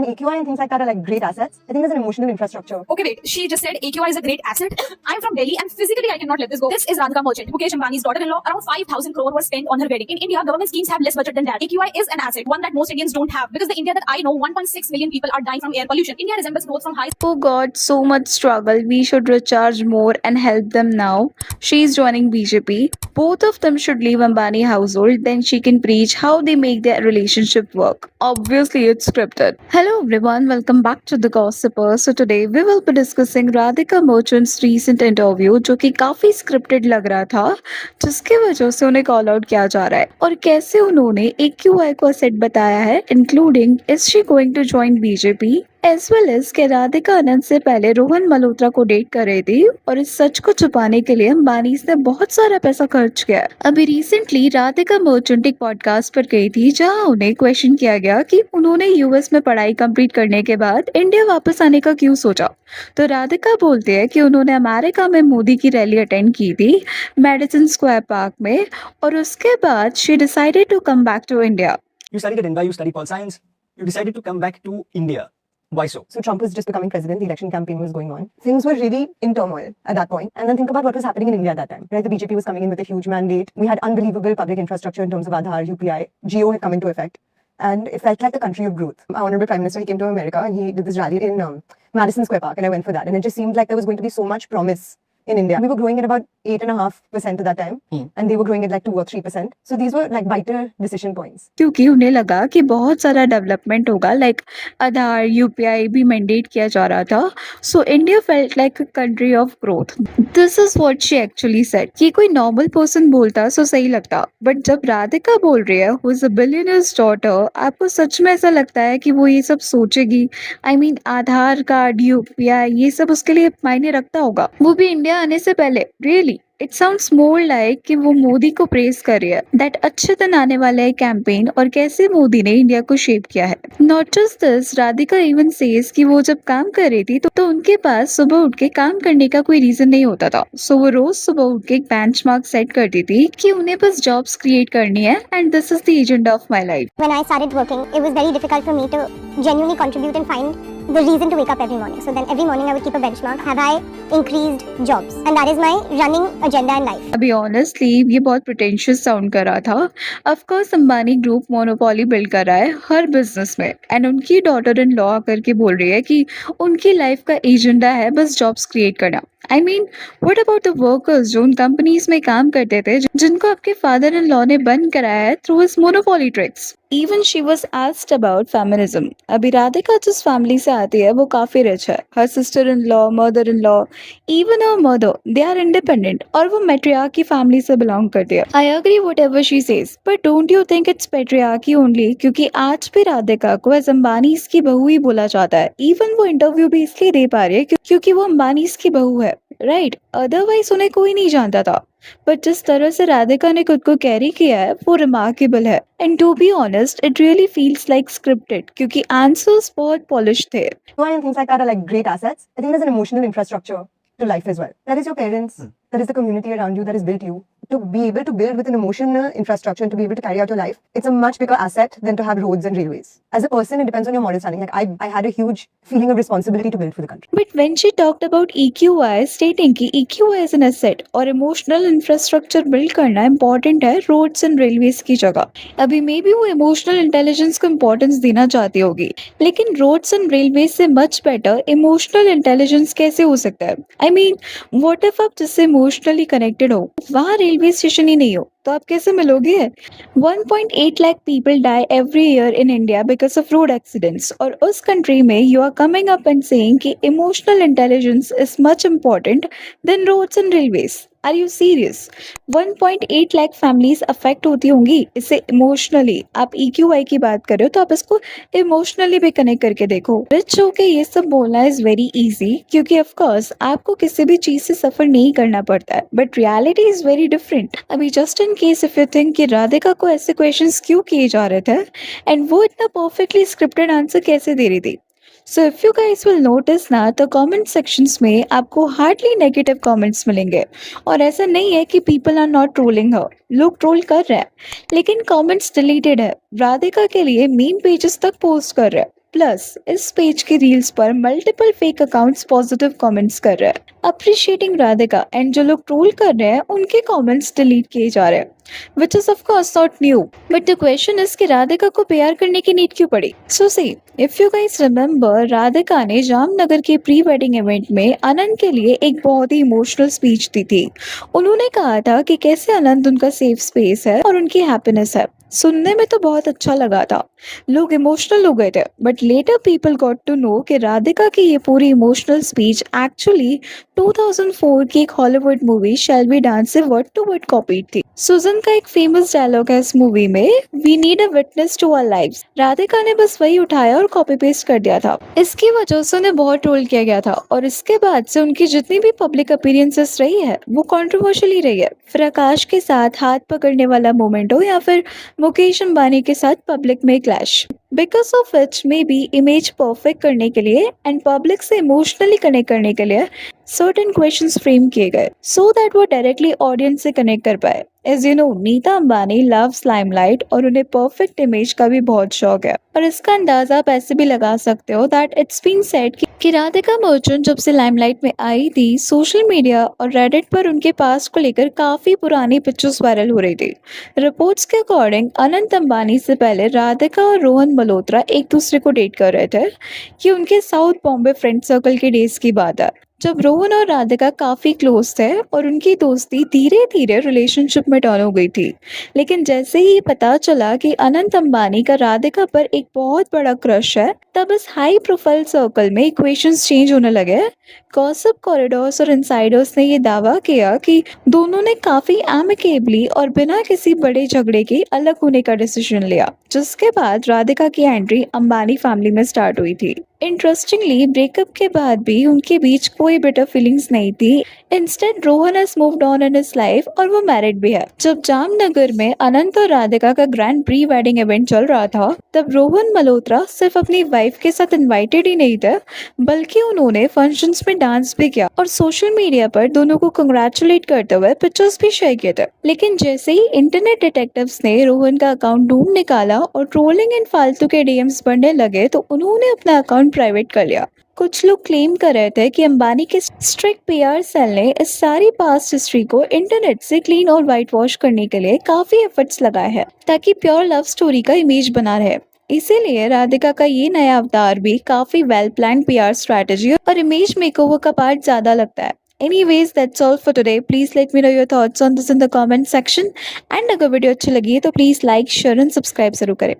when AQI and things like that are like great assets, I think there's an emotional infrastructure. Okay, wait. She just said AQI is a great asset. I'm from Delhi and physically I cannot let this go. This is Radhika Merchant, Mukesh Ambani's daughter-in-law. Around 5,000 crore was spent on her wedding. In India, government schemes have less budget than that. AQI is an asset, one that most Indians don't have. Because the India that I know, 1.6 million people are dying from air pollution. India resembles growth from high. Oh God, so much struggle. We should recharge more and help them now. She's joining BJP. Both of them should leave Ambani household, then she can preach how they make their relationship work. Obviously, it's scripted. Hello everyone, welcome back to The Gossiper. So today we will be discussing Radhika Merchant's recent interview, जो कि काफी scripted लग रहा था, जिसकी वजह से उन्हें कॉल आउट किया जा रहा है और कैसे उन्होंने AQI को सेट बताया है, including is she going to join BJP as well as K Radhika आनंद से पहले रोहन मल्होत्रा को डेट कर रही थी और इस सच को छुपाने के लिए अंबानी ने बहुत सारा पैसा खर्च किया। अभी रिसेंटली राधिका मर्चेंट एक पॉडकास्ट पर गई थी जहां उन्हें क्वेश्चन किया गया कि उन्होंने यूएस में पढ़ाई कंप्लीट करने के बाद इंडिया वापस आने का क्यों सोचा। तो राधिका बोलते हैं कि उन्होंने अमेरिका में मोदी की रैली अटेंड की थी मेडिसन स्क्वायर पार्क में और उसके बाद she decided to come back to India. You studied at India, you studied pol science, you decided to come back to India. Why so? So Trump was just becoming president, the election campaign was going on. Things were really in turmoil at that point. And then think about what was happening in India at that time. Right, the BJP was coming in with a huge mandate. We had unbelievable public infrastructure in terms of Aadhaar, UPI, Geo had come into effect. And it felt like the country of growth. Our Honorable Prime Minister, he came to America and he did this rally in Madison Square Park and I went for that. And it just seemed like there was going to be so much promise in India. We were growing at about 8.5% at that time and they were growing at like 2 or 3%. So these were like vital decision points. क्योंकि उन्हें लगा कि बहुत सारा development होगा, like आधार UPI भी mandate किया जा रहा था, so India felt like a country of growth. This is what she actually said. कि कोई नॉर्मल पर्सन बोलता सो सही लगता, बट जब राधिका बोल रही है who is a billionaires daughter, आपको सच में ऐसा लगता है कि वो ये सब सोचेगी? I mean Aadhaar card, UPI, ये सब उसके लिए मायने रखता होगा, वो भी इंडिया आने से पहले? Really it sounds more like कि वो मोदी को प्रेस कर रही है, दैट अच्छे दिन आने वाला है कैंपेन और कैसे मोदी ने इंडिया को शेप किया है। Not just this, Radhika even says कि वो जब काम कर रही थी तो उनके पास सुबह उठ के काम करने का कोई रीजन नहीं होता था, सो वो रोज सुबह उठ के एक बेंचमार्क सेट करती थी कि उन्हें बस जॉब्स क्रिएट करनी है and this is the agenda of my life. When I started working, it was very difficult for me to genuinely contribute and find the reason to wake up every morning. So then every morning I would keep a benchmark. Have I increased jobs? And that is my running agenda in life. अभी honestly ये बहुत pretentious sound कर रहा था। Of course Ambani group monopoly build कर रहा है हर business में एंड उनकी डॉटर इन लॉ आकर के बोल रही है कि उनकी लाइफ का एजेंडा है बस जॉब्स क्रिएट करना। I mean what about the workers जो उन कंपनीज में काम करते थे जिनको आपके फादर इन लॉ ने बंद कराया है through his monopoly tricks. Even she was asked about feminism. अभी राधिका जिस फैमिली से आती है वो काफी रिच है, her sister in law, mother in law, even her mother, they are independent और वो मैट्रियार्की फैमिली से बिलोंग करती है। I agree whatever she says, but don't you think it's patriarchy only? क्योंकि आज भी राधिका को एज अंबानीज की बहू ही बोला जाता है। इवन वो इंटरव्यू भी इसलिए दे पा रही है क्योंकि वो अंबानीज की बहू है, राइट? अदरवाइज उन्हें कोई नहीं जानता था, बट जिस तरह से राधिका ने खुद को कैरी किया है वो रिमार्केबल है and to be honest it really feels like scripted क्योंकि आंसर्स बहुत पॉलिश थे। And things like that are like great assets. I think there's an emotional infrastructure to life as well. That is your parents, that is the community around you that has built you. To be able to build with an emotional infrastructure and to be able to carry out your life, it's a much bigger asset than to have roads and railways. As a person, it depends on your moral standing. Like I had a huge feeling of responsibility to build for the country. But when she talked about EQI, stating कि EQI is an asset और emotional infrastructure build करना important है roads and railways की जगह। अभी may be वो emotional intelligence को importance देना चाहती होगी, लेकिन roads and railways से much better emotional intelligence कैसे हो सकता है? I mean, what if आप जिससे emotionally connected हो वहाँ रेलवे स्टेशन ही नहीं हो तो आप कैसे मिलोगे? 1.8 lakh people die every year in India because of road accidents और उस कंट्री में you are coming up and saying कि emotional intelligence is much important than roads and railways. Are you serious? 1.8 lakh families affect होती होंगी इससे emotionally. आप EQI की बात कर रहे हो तो आप इसको इमोशनली भी कनेक्ट करके देखो। रिच होके ये सब बोलना इज वेरी इजी क्योंकि ऑफ कोर्स आपको किसी भी चीज से सफर नहीं करना पड़ता है, but reality is very different. अभी just in case if you think कि राधिका को ऐसे क्वेश्चंस क्यों किए जा रहे थे एंड वो इतना परफेक्टली स्क्रिप्टेड आंसर कैसे दे रही थी। So if you guys will notice ना तो कमेंट सेक्शंस में आपको हार्डली नेगेटिव कमेंट्स मिलेंगे और ऐसा नहीं है कि पीपल आर नॉट ट्रोलिंग हर, लोग ट्रोल कर रहे हैं लेकिन कमेंट्स डिलीटेड है, राधिका के लिए मीम पेजेस तक पोस्ट कर रहे हैं। प्लस इस पेज की रील्स पर multiple fake accounts positive comments कर रहे हैं अप्रिशिएटिंग राधिका, एंड जो लोग ट्रोल कर रहे हैं उनके कमेंट्स डिलीट किए जा रहे हैं, which is of course not new. But the question is कि राधिका को प्यार करने की नीड क्यों पड़ी? So see, if you guys remember, Radhika ने जामनगर के प्री वेडिंग इवेंट में अनंत के लिए एक बहुत ही इमोशनल स्पीच दी थी। उन्होंने कहा था कि कैसे अनंत उनका सेफ स्पेस है और उनकी हैप्पीनेस है। सुनने में तो बहुत अच्छा लगा था, लोग इमोशनल हो गए थे, but later people got to know कि राधिका की ये पूरी इमोशनल स्पीच एक्चुअली 2004 की एक Hollywood movie shall we dance से वर्ड टू वर्ड कॉपीड थी। सुजन का एक फेमस डायलॉग है इस मूवी में, we need a witness to our lives. Radhika ने बस वही उठाया और कॉपी पेस्ट कर दिया था। इसकी वजह से उन्हें बहुत ट्रोल किया गया था और इसके बाद से उनकी जितनी भी पब्लिक अपीयरेंसेस रही है वो कंट्रोवर्शियली रही है। फिर आकाश के साथ हाथ पकड़ने वाला मोमेंट हो या फिर मुकेश अंबानी के साथ पब्लिक में clash, because of which may be image perfect करने के लिए एंड पब्लिक से इमोशनली कनेक्ट करने के लिए सर्टेन क्वेश्चंस फ्रेम किए गए सो दैट वो डायरेक्टली ऑडियंस से कनेक्ट कर पाए। As you know, Nita Ambani loves limelight और उन्हें परफेक्ट इमेज का भी बहुत शौक है, और इसका अंदाजा आप ऐसे भी लगा सकते हो दैट इट्स बीन सेड कि राधिका मर्चेंट जब से लाइमलाइट में आई थी, सोशल मीडिया और रेडिट पर उनके पास्ट को लेकर काफी पुरानी पिक्चर्स वायरल हो रही थी। रिपोर्ट्स के अकॉर्डिंग अनंत अंबानी से पहले राधिका और रोहन मल्होत्रा एक दूसरे को डेट कर रहे थे। ये उनके साउथ बॉम्बे फ्रेंड सर्कल के डेज की बात है, जब रोहन और राधिका काफी क्लोज थे और उनकी दोस्ती धीरे धीरे रिलेशनशिप में टर्न हो गई थी। लेकिन जैसे ही पता चला कि अनंत अंबानी का राधिका पर एक बहुत बड़ा क्रश है, तब इस हाई प्रोफाइल सर्कल में इक्वेशंस चेंज होने लगे। गॉसिप कॉरिडोर्स और इनसाइडर्स ने ये दावा किया कि दोनों ने काफी एमिकेबली और बिना किसी बड़े झगड़े के अलग होने का डिसीजन लिया, जिसके बाद राधिका की एंट्री अंबानी फैमिली में स्टार्ट हुई थी। इंटरेस्टिंगली, ब्रेकअप के बाद भी उनके बीच कोई बिटर फीलिंग्स नहीं थी। Instead Rohan has moved on in his life और वो मैरिड भी है। जब जामनगर में अनंत और राधिका का ग्रैंड प्री वेडिंग इवेंट चल रहा था, तब रोहन मल्होत्रा सिर्फ अपनी वाइफ के साथ इनवाइटेड ही नहीं थे, बल्कि उन्होंने फंक्शंस में डांस भी किया और सोशल मीडिया पर दोनों को कंग्रेचुलेट करते हुए पिक्चर्स भी शेयर किए थे। लेकिन जैसे ही इंटरनेट डिटेक्टिव्स ने रोहन का अकाउंट ढूंढ निकाला और ट्रोलिंग एंड फालतू के डीएम्स बढ़ने लगे, तो उन्होंने अपना अकाउंट प्राइवेट कर लिया। कुछ लोग क्लेम कर रहे थे कि अंबानी के स्ट्रिक्ट पीआर सेल ने इस सारी पास्ट हिस्ट्री को इंटरनेट से क्लीन और वाइट वॉश करने के लिए काफी एफर्ट्स लगाए हैं, ताकि प्योर लव स्टोरी का इमेज बना रहे। इसीलिए राधिका का ये नया अवतार भी काफी वेल प्लान पीआर स्ट्रेटेजी और इमेज मेकओवर का पार्ट ज्यादा लगता है। Anyways, that's all for today. Please let me know your thoughts on this in the comment section. And अगर वीडियो अच्छी लगी है तो please like, share and subscribe जरूर करें।